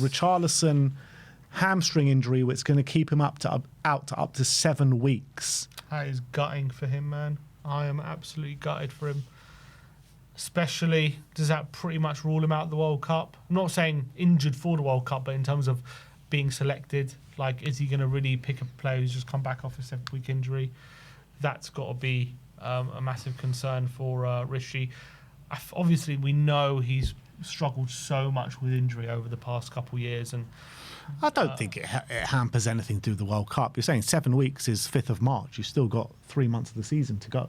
Richarlison hamstring injury, which is going to keep him out to up to 7 weeks. That is gutting for him, man. I am absolutely gutted for him. Especially, does that pretty much rule him out of the World Cup? I'm not saying injured for the World Cup, but in terms of being selected, like, is he going to really pick a player who's just come back off a 7-week injury? That's got to be a massive concern for Rishi. Obviously, we know he's struggled so much with injury over the past couple of years, and I don't think it hampers anything to do with the World Cup. You're saying 7 weeks is 5th of March. You've still got 3 months of the season to go.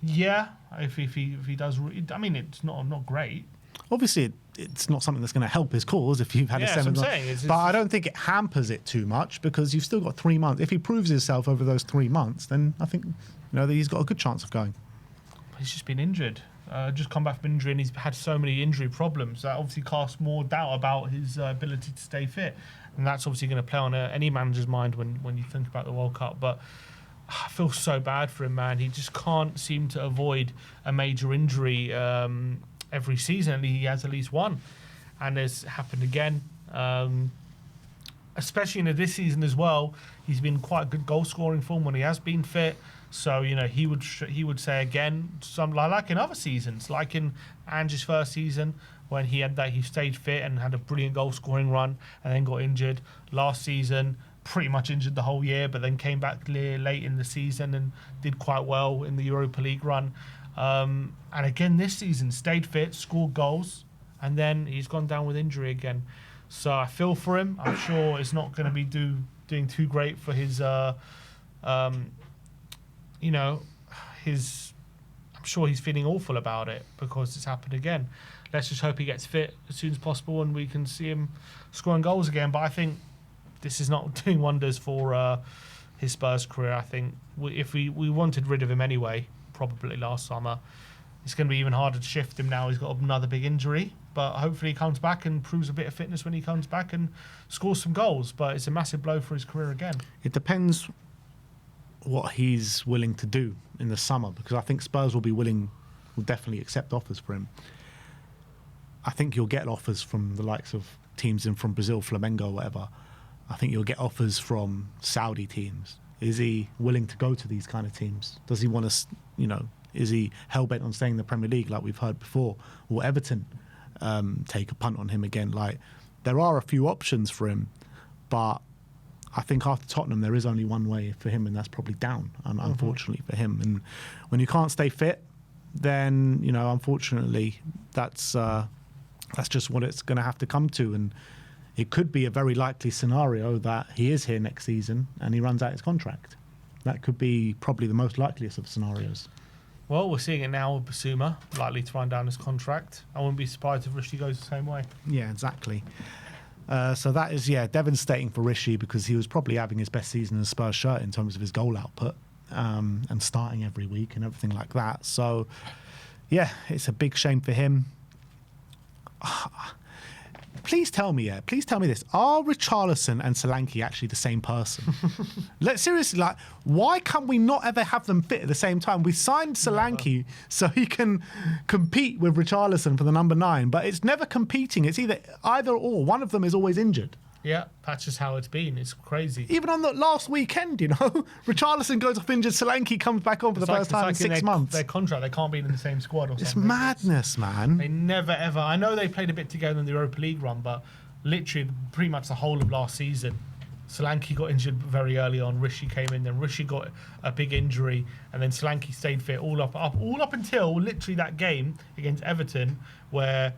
Yeah, if he does, I mean, it's not great. Obviously, it's not something that's going to help his cause if you've had a 7 months. But I don't think it hampers it too much because you've still got 3 months. If he proves himself over those 3 months, then I think that he's got a good chance of going. He's just been injured. Just come back from injury, and he's had so many injury problems that obviously casts more doubt about his ability to stay fit, and that's obviously going to play on any manager's mind when you think about the World Cup. But I feel so bad for him, man. He just can't seem to avoid a major injury every season, and he has at least one, and it's happened again. Especially in this season as well, he's been quite a good goal scoring form when he has been fit. So, he would say again, like in other seasons, like in Ange's first season, when he stayed fit and had a brilliant goal scoring run and then got injured. Last season, pretty much injured the whole year, but then came back late in the season and did quite well in the Europa League run. And again this season, stayed fit, scored goals, and then he's gone down with injury again. So I feel for him. I'm sure it's not going to be doing too great for his I'm sure he's feeling awful about it because it's happened again. Let's just hope he gets fit as soon as possible and we can see him scoring goals again. But I think this is not doing wonders for his Spurs career. I think if we wanted rid of him anyway, probably last summer, it's going to be even harder to shift him now. He's got another big injury, but hopefully he comes back and proves a bit of fitness when he comes back and scores some goals. But it's a massive blow for his career again. It depends what he's willing to do in the summer, because I think Spurs will definitely accept offers for him. I think you'll get offers from the likes of teams from Brazil, Flamengo, whatever. I think you'll get offers from Saudi teams. Is he willing to go to these kind of teams? Does he want to, is he hell-bent on staying in the Premier League like we've heard before? Will Everton take a punt on him again? Like, there are a few options for him, but I think after Tottenham, there is only one way for him, and that's probably down, unfortunately for him. And when you can't stay fit, then, unfortunately, that's just what it's going to have to come to. And it could be a very likely scenario that he is here next season and he runs out his contract. That could be probably the most likeliest of scenarios. Well, we're seeing it now with Basuma, likely to run down his contract. I wouldn't be surprised if Rishi goes the same way. Yeah, exactly. So that is, devastating for Rishi because he was probably having his best season in a Spurs shirt in terms of his goal output and starting every week and everything like that. So, it's a big shame for him. Please tell me this. Are Richarlison and Solanke actually the same person? Seriously, why can't we not ever have them fit at the same time? We signed Solanke so he can compete with Richarlison for the number 9, but it's never competing. It's either or. One of them is always injured. Yeah, that's just how it's been. It's crazy. Even on the last weekend, Richarlison goes off injured, Solanke comes back on for the first time in 6 months. Their contract, they can't be in the same squad or something. It's madness, man. They never, ever... I know they played a bit together in the Europa League run, but literally pretty much the whole of last season, Solanke got injured very early on. Rishi came in, then Rishi got a big injury, and then Solanke stayed fit all up until literally that game against Everton, where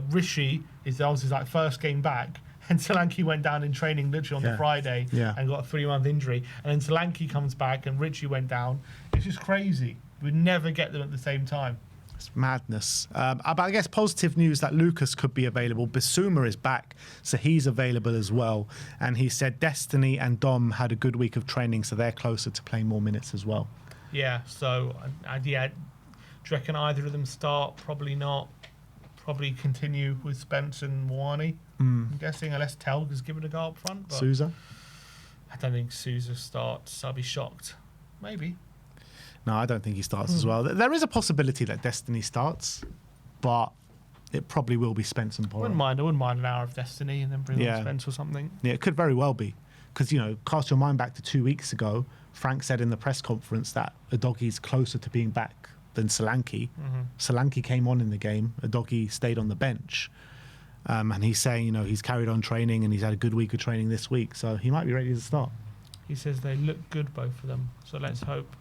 Rishi is obviously first game back, and Solanke went down in training literally on the Friday and got a 3-month injury. And then Solanke comes back and Richie went down. It's just crazy. We'd never get them at the same time. It's madness. But I guess positive news that Lucas could be available. Bissouma is back, so he's available as well. And he said Destiny and Dom had a good week of training, so they're closer to playing more minutes as well. Yeah, so, do you reckon either of them start? Probably not. Probably continue with Spence and Moani. I'm guessing, unless Telg is given a go up front. But Sousa? I don't think Sousa starts. I'll be shocked. Maybe. No, I don't think he starts as well. There is a possibility that Destiny starts, but it probably will be Spence and Porro. I wouldn't mind an hour of Destiny and then bring on Spence or something. Yeah, it could very well be. Because, cast your mind back to 2 weeks ago, Frank said in the press conference that Udogi's closer to being back than Solanke. Mm-hmm. Solanke came on in the game. Udogi stayed on the bench. And he's saying, he's carried on training and he's had a good week of training this week. So he might be ready to start. He says they look good, both of them. So let's hope.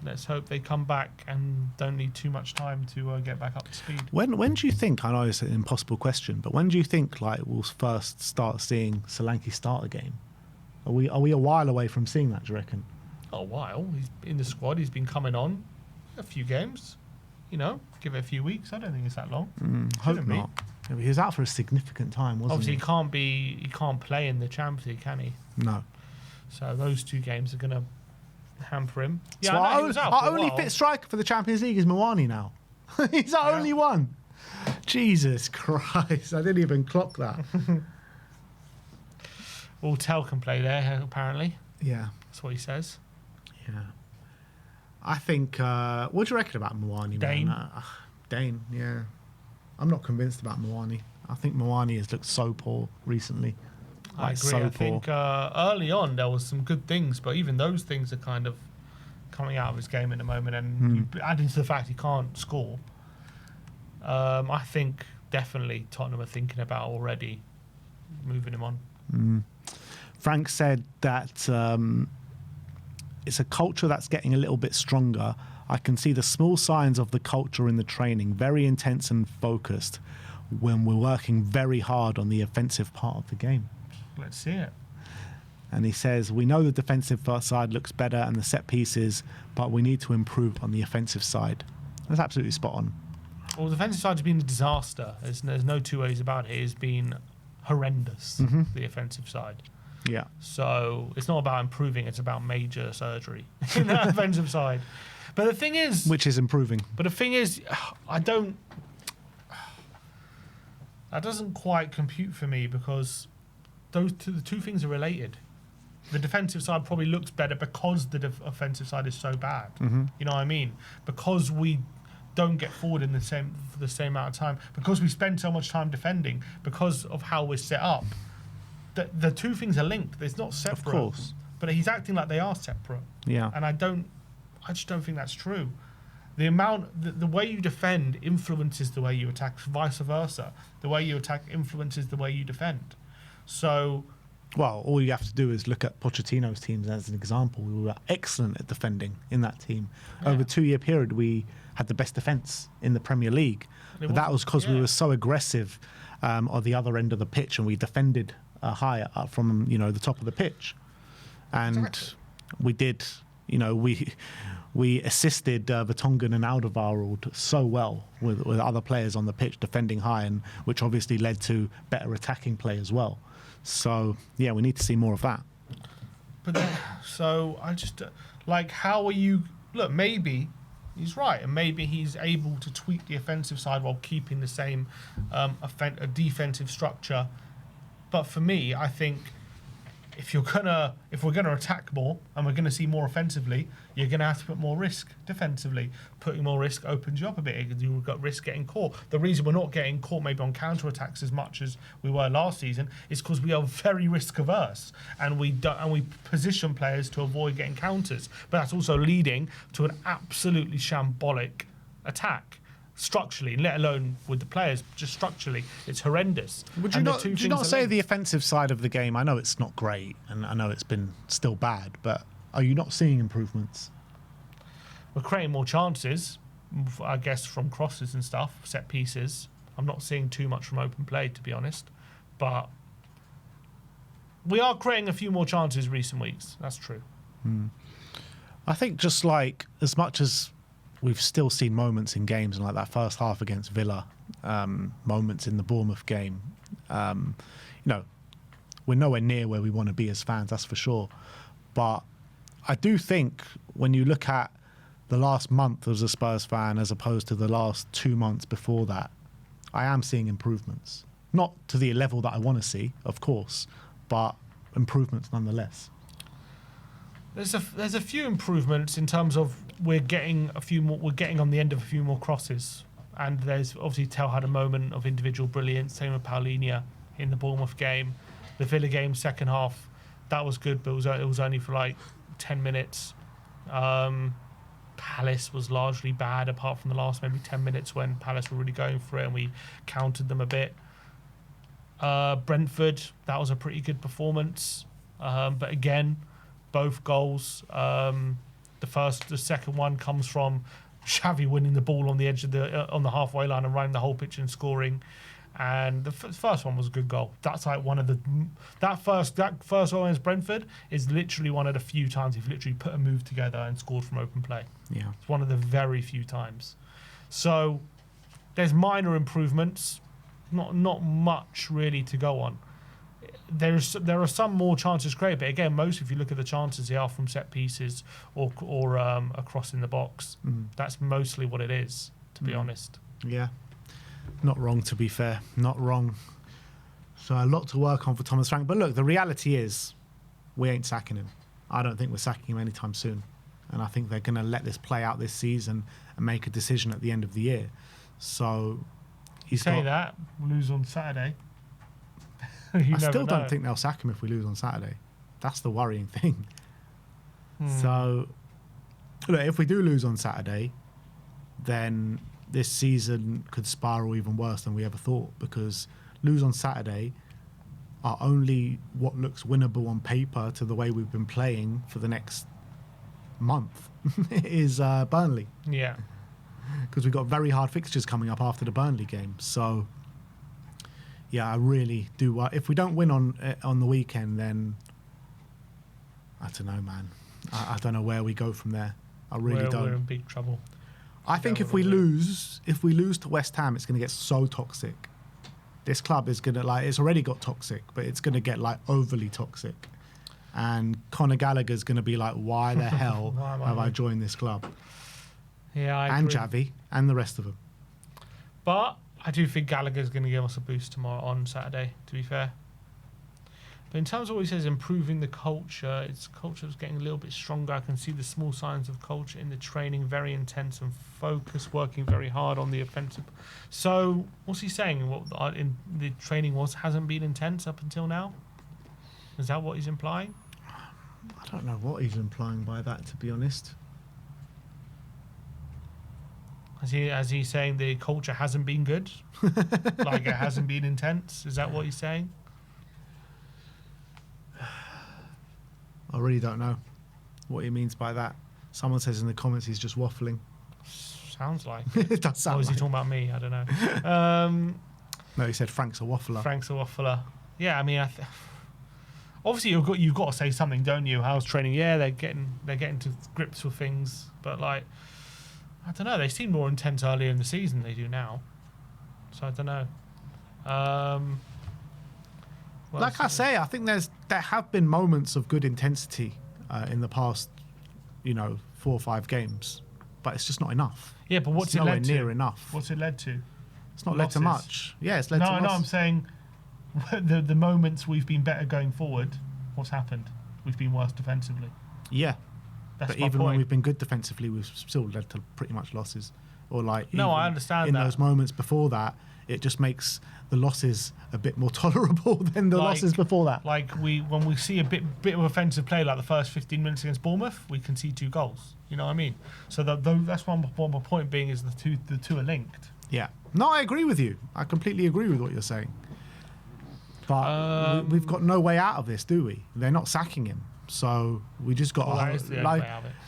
Let's hope they come back and don't need too much time to get back up to speed. When do you think, I know it's an impossible question, but when do you think we'll first start seeing Solanke start a game? Are we a while away from seeing that, do you reckon? A while. He's in the squad. He's been coming on a few games. Give it a few weeks. I don't think it's that long. Hope not. Yeah, he was out for a significant time, wasn't Obviously, he? he can't play in the Champions League, can he? No. So those 2 games are going to hamper him. Yeah, so our only fit striker for the Champions League is Mwani now. He's our only one. Jesus Christ, I didn't even clock that. All Tell can play there, apparently. Yeah. That's what he says. Yeah. I think, what do you reckon about Mwani? Dane. Dane, yeah. I'm not convinced about Mwani. I think Mwani has looked so poor recently. I agree. I think early on there was some good things, but even those things are kind of coming out of his game at the moment. And adding to the fact he can't score, I think definitely Tottenham are thinking about already moving him on. Frank said that it's a culture that's getting a little bit stronger. I can see the small signs of the culture in the training, very intense and focused, when we're working very hard on the offensive part of the game. Let's see it. And he says, we know the defensive side looks better and the set pieces, but we need to improve on the offensive side. That's absolutely spot on. Well, the defensive side has been a disaster. There's no 2 ways about it. It has been horrendous, the offensive side. Yeah. So it's not about improving, it's about major surgery in the offensive side. But the thing is... Which is improving. But the thing is, that doesn't quite compute for me because the two things are related. The defensive side probably looks better because the offensive side is so bad. You know what I mean? Because we don't get forward for the same amount of time, because we spend so much time defending, because of how we're set up. The two things are linked. It's not separate. Of course. But he's acting like they are separate. Yeah. And I just don't think that's true. The way you defend influences the way you attack, vice versa. The way you attack influences the way you defend. So... Well, all you have to do is look at Pochettino's teams as an example. We were excellent at defending in that team. Yeah. Over a 2-year period, we had the best defence in the Premier League. But that was because we were so aggressive on the other end of the pitch, and we defended higher up from the top of the pitch. And we did, we assisted Vertonghen and Alderweireld so well with other players on the pitch defending high, and which obviously led to better attacking play as well. So, yeah, we need to see more of that. But then, so I just, how are you... Look, maybe he's right, and maybe he's able to tweak the offensive side while keeping the same defensive structure. But for me, I think if we're gonna attack more and we're gonna see more offensively, you're gonna have to put more risk defensively. Putting more risk opens you up a bit. You've got risk getting caught. The reason we're not getting caught maybe on counter-attacks as much as we were last season is because we are very risk averse, and we position players to avoid getting counters. But that's also leading to an absolutely shambolic attack. Structurally, let alone with the players, just structurally, it's horrendous. Would you not say the offensive side of the game? I know it's not great, and I know it's been still bad, but are you not seeing improvements? We're creating more chances, I guess, from crosses and stuff, set pieces. I'm not seeing too much from open play, to be honest, but we are creating a few more chances recent weeks. That's true. I think just as much as we've still seen moments in games, and that first half against Villa, moments in the Bournemouth game. We're nowhere near where we want to be as fans, that's for sure. But I do think when you look at the last month as a Spurs fan as opposed to the last 2 months before that, I am seeing improvements. Not to the level that I want to see, of course, but improvements nonetheless. There's a few improvements in terms of we're getting on the end of a few more crosses, and there's obviously Tell had a moment of individual brilliance. Same with Paulinho in the Bournemouth game. The Villa game, second half, that was good, but it was only for like 10 minutes. Palace was largely bad, apart from the last maybe 10 minutes when Palace were really going for it and we countered them a bit. Brentford, that was a pretty good performance. But again, both goals. The second one comes from Xavi winning the ball on the edge of on the halfway line and running the whole pitch and scoring. And the first one was a good goal. That's like one of that first goal against Brentford is literally one of the few times he's literally put a move together and scored from open play. Yeah, it's one of the very few times. So there's minor improvements, not much really to go on. There are some more chances created, but again, most if you look at the chances, they are from set pieces or across in the box. That's mostly what it is, to be honest. Yeah. Not wrong, to be fair. Not wrong. So a lot to work on for Thomas Frank. But look, the reality is we ain't sacking him. I don't think we're sacking him anytime soon. And I think they're going to let this play out this season and make a decision at the end of the year. So he's that, lose on Saturday. I still don't think they'll sack him if we lose on Saturday. That's the worrying thing. So look, if we do lose on Saturday, then this season could spiral even worse than we ever thought, because lose on Saturday are only what looks winnable on paper to the way we've been playing for the next month is Burnley. Yeah. Because we've got very hard fixtures coming up after the Burnley game. So, yeah, I really do. If we don't win on the weekend, then I don't know, man. I don't know where we go from there. I really don't. We're in big trouble. I think if we lose to West Ham, it's going to get so toxic. This club is going to it's already got toxic, but it's going to get overly toxic. And Conor Gallagher is going to be like, why the hell have I joined this club? Yeah, and Xavi and the rest of them. But I do think Gallagher's going to give us a boost tomorrow on Saturday, to be fair. But in terms of what he says, improving the culture, culture is getting a little bit stronger. I can see the small signs of culture in the training, very intense and focused, working very hard on the offensive. So what's he saying? What in the training hasn't been intense up until now? Is that what he's implying? I don't know what he's implying by that, to be honest. Is he saying the culture hasn't been good? Like it hasn't been intense? Is that what he's saying? I really don't know what he means by that. Someone says in the comments he's just waffling. Sounds like it does sound. Or is he talking about me? I don't know. No, he said Frank's a waffler. Frank's a waffler. Yeah, I mean, obviously you've got to say something, don't you? How's training? Yeah, they're getting to grips with things, but I don't know. They seemed more intense earlier in the season than they do now. So I don't know. Like I say, I think there have been moments of good intensity in the past, 4 or 5 games, but it's just not enough. Yeah, but what's it led to? Nowhere near enough. What's it led to? It's not led to much. Yeah, it's led to losses. No, I'm saying the moments we've been better going forward, what's happened? We've been worse defensively. Yeah. That's but my even point. when we've been good defensively, we've still led to pretty much losses. Or no, I understand in that. those moments before that, it just makes the losses a bit more tolerable than the losses before that. When we see a bit of offensive play, like the first 15 minutes against Bournemouth, we can see 2 goals. You know what I mean? So that's one my point being is the two are linked. Yeah. No, I agree with you. I completely agree with what you're saying. But we've got no way out of this, do we? They're not sacking him. So we just got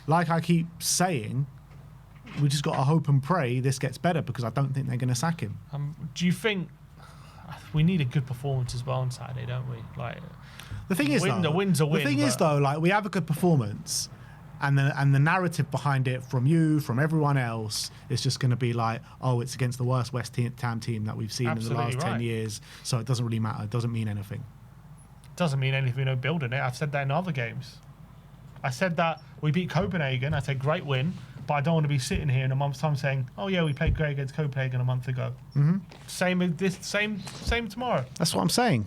like I keep saying, we just got to hope and pray this gets better, because I don't think they're going to sack him. Do you think we need a good performance as well on Saturday, don't we? The thing is, the win's a win. The thing is, though, we have a good performance, and the narrative behind it from you, from everyone else, is just going to be it's against the worst West Ham team that we've seen in the last 10 years, so it doesn't really matter. It doesn't mean anything. It doesn't mean anything, no building it. I've said that in other games. I said that we beat Copenhagen. I said great win, but I don't want to be sitting here in a month's time saying, "Oh yeah, we played great against Copenhagen a month ago." Mm-hmm. Same tomorrow. That's what I'm saying.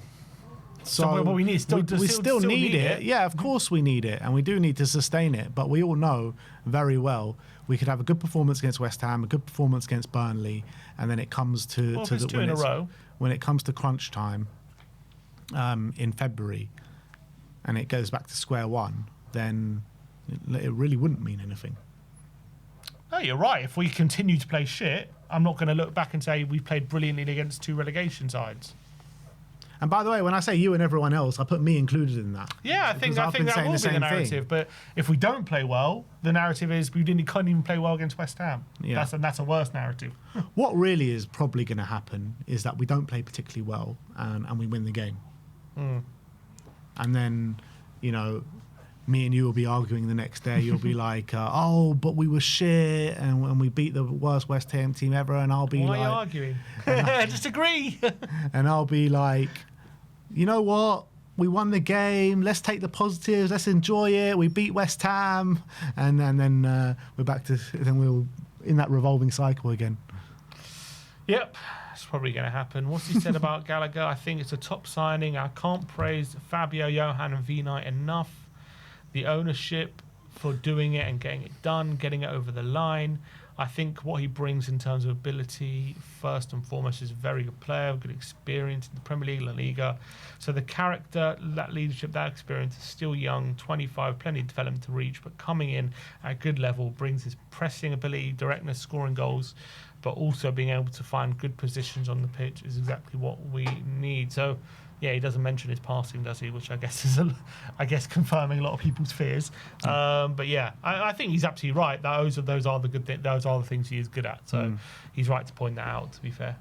So what we need is we still need it. Yeah, of course we need it, and we do need to sustain it. But we all know very well we could have a good performance against West Ham, a good performance against Burnley, and then it comes to two in a row. When it comes to crunch time in February, and it goes back to square one, then it really wouldn't mean anything. No, you're right. If we continue to play shit, I'm not going to look back and say we played brilliantly against 2 relegation sides. And by the way, when I say you and everyone else, I put me included in that. Yeah, I think that will be the narrative. Thing. But if we don't play well, the narrative is we couldn't even play well against West Ham. Yeah. That's a worse narrative. What really is probably going to happen is that we don't play particularly well and we win the game. And then, me and you will be arguing the next day. You'll be like, but we were shit and we beat the worst West Ham team ever. And I'll be Why are you arguing? Just agree. And I'll be like, you know what? We won the game. Let's take the positives. Let's enjoy it. We beat West Ham. And then we're back to, then we'll in that revolving cycle again. Yep. It's probably going to happen. What's he said about Gallagher? I think it's a top signing. I can't praise Fabio, Johan and V-Knight enough. The ownership for doing it and getting it done, getting it over the line. I think what he brings in terms of ability, first and foremost, is a very good player, good experience in the Premier League, La Liga. So the character, that leadership, that experience is still young, 25, plenty of development to reach, but coming in at a good level, brings his pressing ability, directness, scoring goals, but also being able to find good positions on the pitch is exactly what we need. So, yeah, he doesn't mention his passing, does he? Which I guess is, confirming a lot of people's fears. But yeah, I think he's absolutely right. Those are the good things. Those are the things he is good at. So he's right to point that out. To be fair.